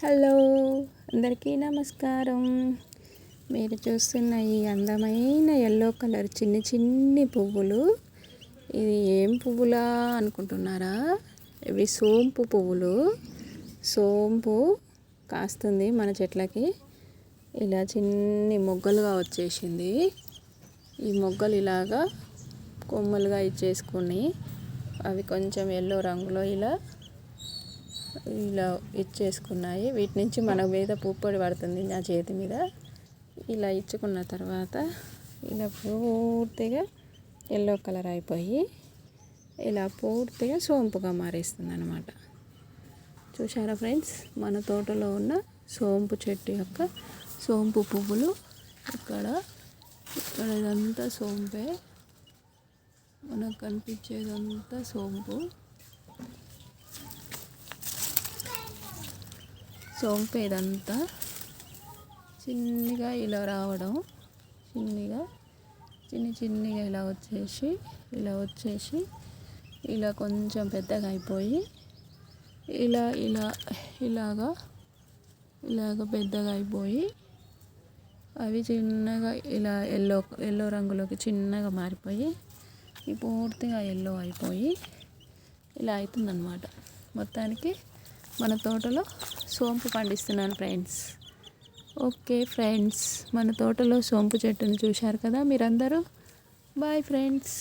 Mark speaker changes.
Speaker 1: Hello, అందరికీ నమస్కారం. మీరు చూస్తున్న ఈ అందమైన ఎల్లో కలర్ చిన్ని చిన్ని పువ్వులు, ఇది ఏం పువ్వులా అనుకుంటున్నారా? ఇవి సోంపు పువ్వులు. సోంపు కాస్తుంది మన చెట్లకి. ఇలా చిన్ని మొగ్గలుగా వచ్చేసింది. ఈ మొగ్గలు ఇలాగా కొమ్మలుగా ఇచ్చేసుకుని అవి కొంచెం ఎల్లో రంగులో ఇలా ఇచ్చేసుకున్నాయి. వీటి నుంచి మన మీద పుప్పొడి పడుతుంది నా చేతి మీద. ఇలా ఇచ్చుకున్న తర్వాత ఇలా పూర్తిగా ఎల్లో కలర్ అయిపోయి ఇలా పూర్తిగా సోంపుగా మారేస్తుంది అన్నమాట. చూసారా ఫ్రెండ్స్, మన తోటలో ఉన్న సోంపు చెట్టు యొక్క సోంపు పువ్వులు. ఇక్కడ ఇదంతా సోంపే, మనకు కనిపించేదంతా సోంపు. సోంపు ఇదంతా చిన్నగా ఇలా రావడం, చిన్నగా ఇలా వచ్చేసి ఇలా కొంచెం పెద్దగా అయిపోయి ఇలాగ పెద్దగా అయిపోయి అవి చిన్నగా ఇలా ఎల్లో రంగులోకి చిన్నగా మారిపోయి పూర్తిగా ఎల్లో అయిపోయి ఇలా అవుతుందన్నమాట. మొత్తానికి మన తోటలో సోంపు పండిస్తున్నాను ఫ్రెండ్స్. ఓకే ఫ్రెండ్స్, మన తోటలో సోంపు చెట్టును చూశారు కదా మీరందరూ. Bye friends.